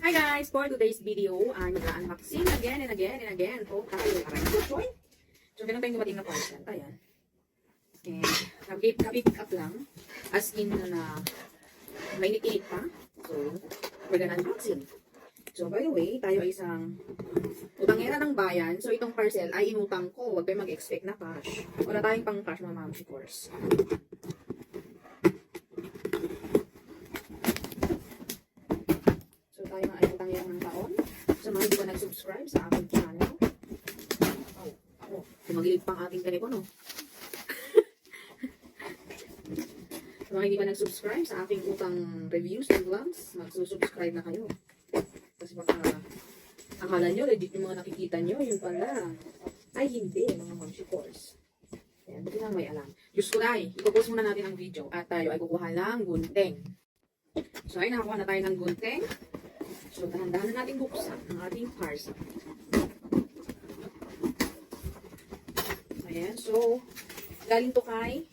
Hi guys! For today's video, I'm mag-unboxing again and again and again. So, aray ko, choy! So, ganun tayong dumating na parcel. Ayan. And, na-pick up lang. As in na mainit-init pa. So, we're gonna unboxing. So, by the way, tayo ay isang utangera ng bayan. So, itong parcel ay inutang ko. Huwag kayo mag-expect na cash. Wala tayong pang cash, mga mamsi course. Tayo na ay utangera ng taon. Sa mga hindi pa nag-subscribe sa aking channel. Tumagilid pang ating telepono. Sa mga hindi pa nag-subscribe sa aking utang reviews and vlogs, mag-subscribe na kayo. Kasi baka akala nyo, legit yung mga nakikita nyo, yun pala. Ay hindi, mga mamsi course. Ayan, hindi lang may alam. Diyos ko dahil, ipopost muna natin ang video at tayo ay kukuha ng gunting. So ay nakakuha na tayo ng gunting. So, dahan-dahan na natin buksan ang ating parcel. Ayan. So, galing to kay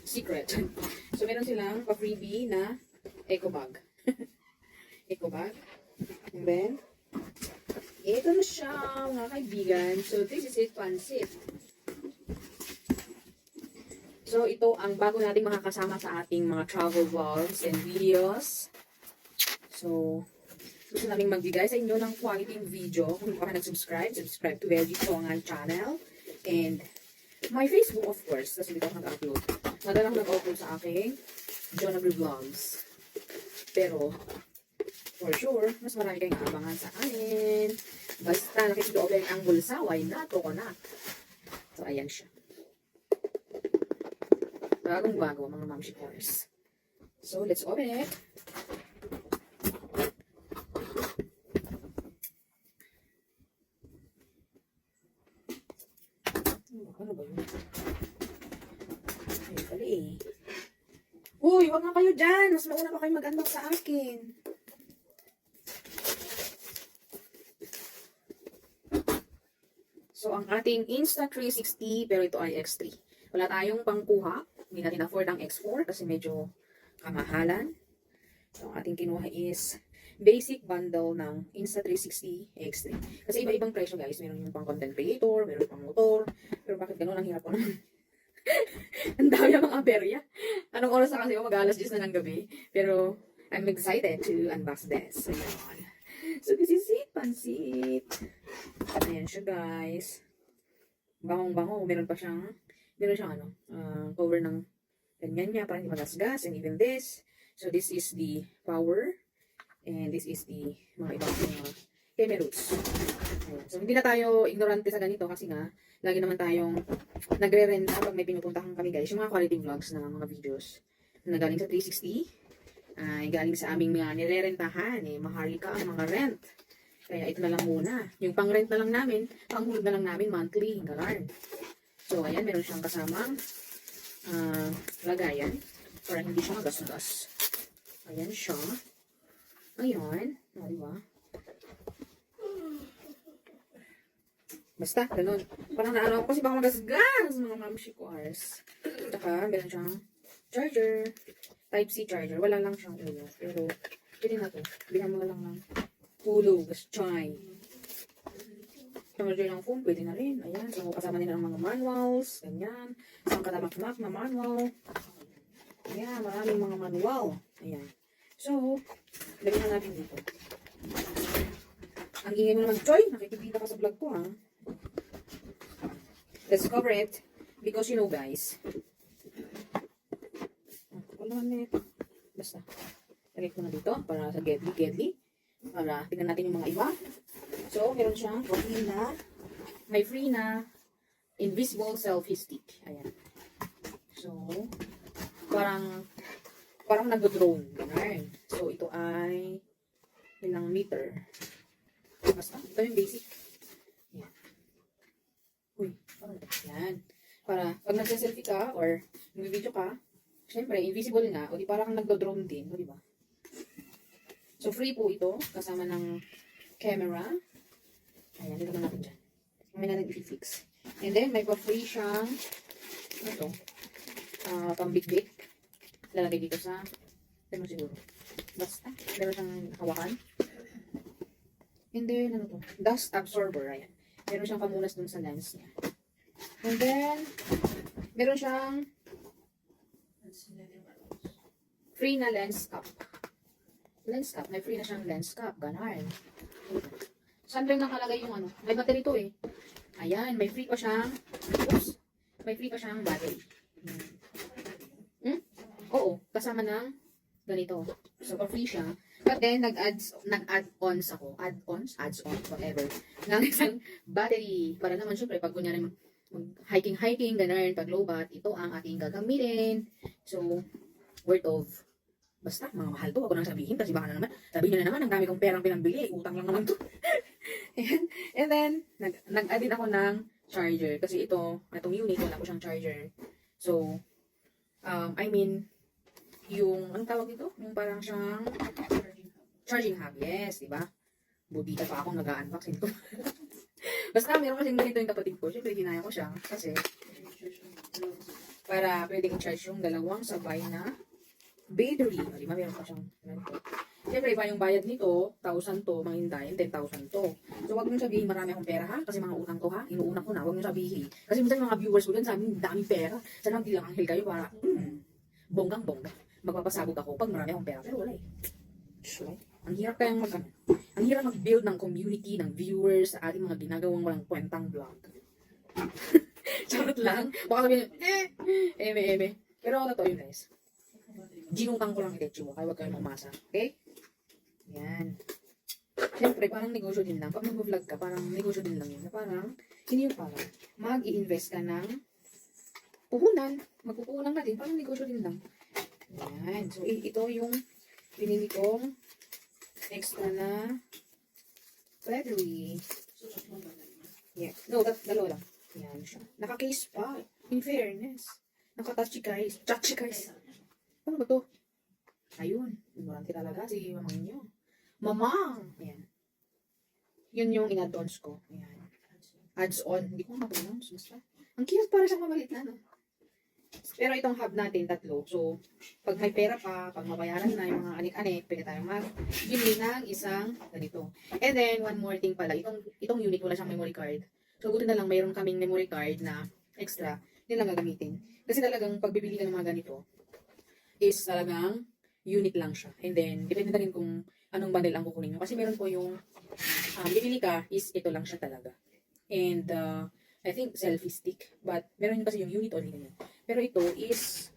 Secret. So, meron silang pa-freebie na eco bag. Eco bag. And then, ito na siya, mga kaibigan. So, this is it, pansit. So, ito ang bago nating makakasama sa ating mga travel vlogs and videos. So, gusto namin magbigay sa inyo ng quality video. Kung hindi pa ka nag-subscribe, subscribe to Veggie Tongan channel. And my Facebook, of course, kasi dito ako nag-upload. Madalang nag-upload sa aking Jonabri Vlogs. Pero, for sure, mas marami kayong aabangan sa akin. Basta nakikita-open ang bulsa, why not? Coconut. So, ayan siya. Bagong-bago, mga mamshi course. So, let's open it. Ano ba yun? Ayun pala eh. Uy, wag nga kayo dyan. Mas mauna pa kayo mag-unbox sa akin. So, ang ating Insta360, pero ito ay X3. Wala tayong pangkuha. Hindi natin afford ang X4 kasi medyo kamahalan. So, ang ating kinuha is basic bundle ng Insta360 X3. Kasi iba-ibang presyo guys. Meron yung pang content creator, meron pang motor. Pero bakit gano'n? Ang hirap ko naman. Ang dami ng mga aberya. Anong oras na kasi mag-alas 10 na ng gabi. Pero I'm excited to unbox this. Ayan. So this is it, pansit. Ayan siya guys. Bangong-bango. Meron siyang cover ng ganyan niya para hindi magasgas. And even this. So this is the power. And this is the mga ibang camera roots. So, hindi na tayo ignorante sa ganito kasi nga, lagi naman tayong nagre-renta pag may pinupuntahan kami guys. Yung mga quality vlogs na mga videos na galing sa 360, ay galing sa aming mga nire-rentahan. Maharlika ang mga rent. Kaya ito na lang muna. Yung pang-rent na lang namin, pang-hold na lang namin monthly. Galarn. So, ayan, meron siyang kasamang lagayan para hindi siya magasgas. Ayan siya. Ayan. Diba? Basta, ganun. Parang naano ako kasi baka magasgas mga mamshi course. Tsaka, meron siyang charger. Type-C charger. Wala lang siyang ulo. Pero, pwede na to. Bilhan mo lang ng ulo. Gastray. Charger ng phone, pwede na rin. Ayan. So, kasama nila ng mga manuals. Ganyan. Isang katamak-mak na manual. Ayan. Maraming mga manual. Ayan. So, lagyan na natin dito. Ang ingay mo naman, Choy. Nakikita ka sa vlog ko, ha? Let's cover it. Because you know, guys. Wala na ito. Basta. Lagay ko na dito para sa gedli. Para tingnan natin yung mga iba. So, meron siyang may free na invisible selfie stick. Ayan. So, parang nag-drone. Ganun. So, ito ay ilang meter. Basta, ito yung basic. Yan. Uy, yan. Para, pag nagsa-selfie ka or nag-video ka, syempre, invisible nga, o di parang nag-drone din, o di ba? So, free po ito, kasama ng camera. Ayan, dito natin dyan. May natin i-fix. And then, may pa-free siyang, ito, pambit-bit. Lalagay dito sa, ito siguro. Basta, meron siyang hawakan. And then, ano to? Dust absorber, ayan. Meron siyang pamunas dun sa lens niya. And then, meron siyang free na lens cap. Lens cap, may free na siyang lens cap. Ganon. Saan lang nakalagay yung ano? May battery to eh. Ayan, may free pa siyang, oops, may free pa siyang battery. Oo, kasama ng ganito. So, free siya. But then, nag-add-ons ako. Add-ons, whatever. Ng isang battery. Para naman, syempre, pag kunyari hiking, ganun, pag low bat, ito ang ating gagamitin. So, worth of, basta, mga mahal to. Ako nang sabihin, kasi baka na naman, sabihin nyo na naman, ang dami kong perang pinambili. Utang lang naman to. And then, nag-add din ako ng charger. Kasi itong unit, wala ko siyang charger. So, I mean, yung, anong tawag dito? Yung parang siyang charging hub. Yes, diba? Budita pa akong nag-unbox nito. Basta, meron kasing ganito yung kapatid ko. Siyempre, ginaya ko siya. Kasi, para pwedeng i-charge yung dalawang sabay na battery. O, diba? Meron pa siyang ganito. Siyempre, iba yung bayad nito, 1,000 to, mga hintayin, 10,000 to. So, wag nyo sabihin marami akong pera ha, kasi mga utang to ha, inuuna ko na, wag nyo sabihin. Kasi minsan mga viewers ko dyan, sabi, daming pera. Sana hindi lang anghel kayo para, bonggang-bongga. Magpapasabog ako pag marami akong pera, pero wala eh. So, ang hirap kayang ang hirap mag-build ng community, ng viewers, sa ating mga ginagawang walang kwentang vlog. Charot lang. Baka sabihin, eme. Pero totoo yun guys. Ginutang ko lang i-lecture, kaya wag kayong mamasa. Okay? Yan. Siyempre, parang negosyo din lang. Pag mag-vlog ka, parang negosyo din lang yun. Parang, hindi yung parang, mag-i-invest ka ng puhunan. Magpupuhunan ka din, parang negosyo din lang. Yan. So, ito yung pinili kong extra na battery. Yeah. No, dalawa lang. Yan siya. Naka-case pa. In fairness. Naka-touchy case. Touchy case. Ano ba to? Ayun. Ignorante talaga si mamang nyo. Mamang! Ayan. Yun yung in-add-ons ko. Ayan. Adds-on. Hindi ko ma-pronounce. Basta. Ang cute para siyang mamalit na, no? Pero itong hub natin, 3. So, pag may pera pa, pag mabayaran na yung mga anik-anik, pwede tayong mag-bili ng isang ganito. And then, one more thing pala. Itong unit, wala siyang memory card. So, buti na lang mayroon kaming memory card na extra. Yun lang gagamitin. Kasi talagang pagbibili ka ng mga ganito, is talagang unit lang siya. And then, depende na rin kung anong bundle ang kukunin nyo. Kasi meron po yung bibili ka is ito lang siya talaga. And I think selfie stick. But meron kasi yung unit only ganyan. Pero ito is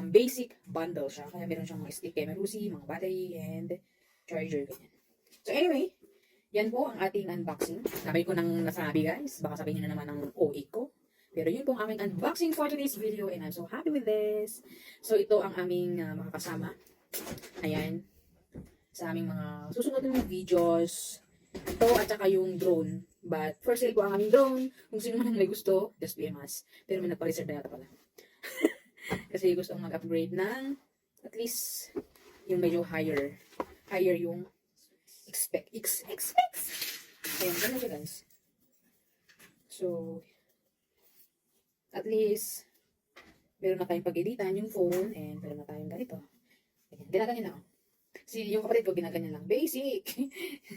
basic bundle siya. Kaya meron siyang mga stick, merusi, mga battery, and charger. Ganyan. So anyway, yan po ang ating unboxing. Sabay ko nang nasabi guys. Baka sabihin nyo na naman ang OA ko. Pero yun po ang aming unboxing for today's video and I'm so happy with this. So ito ang aming makakasama. Ayan. Sa aming mga susunod na videos. Ito at saka yung drone. But for sale po ang aming drone. Kung sino man ang may gusto, just PM us. Pero may nagpa-reserve na yata pala. Kasi gusto kong mag-upgrade ng at least yung medyo higher yung expect. Ayan, ganun siya guys. So, at least, meron na tayong pag-editan yung phone and meron na tayong ganito. Ayan, ginaganyan na ako. Si yung kapatid ko ginaganyan lang. Basic!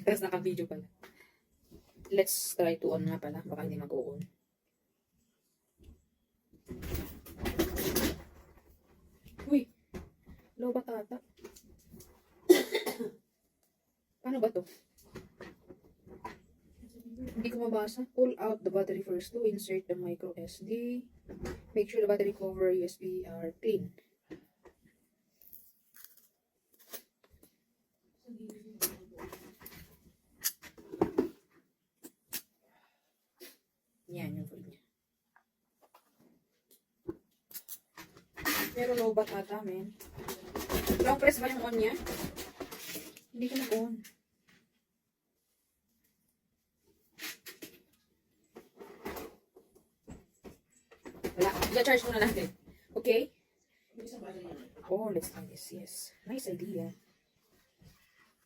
Tapos naka-video pala. Let's try to on nga pala. Baka hindi mag-on. Uy! Low ba tata? Paano ba to? Hindi ko mabasa. Pull out the battery first to insert the micro SD. Make sure the battery cover USB are clean. Yan yung full niya. Pero low bat ata, men. Long press ba yung on niya? Hindi ko na-on. Wala. I-charge muna natin. Okay? Oh, let's try this. Yes. Nice idea.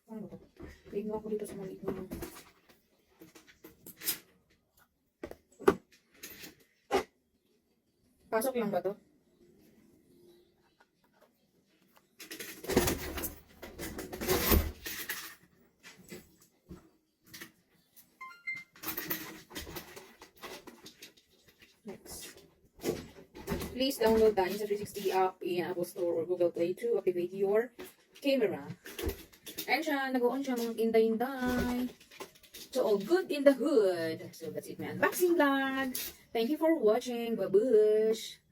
Ano ba ito? Tingnan ako dito sa maliit na. Pasok lang ba to? please download the Insta360 app in Apple Store or Google Play to activate your camera. Ayan siya, nag-on siya mga inday-inday. So, all good in the hood. So, that's it, my unboxing vlog. Thank you for watching. Babush!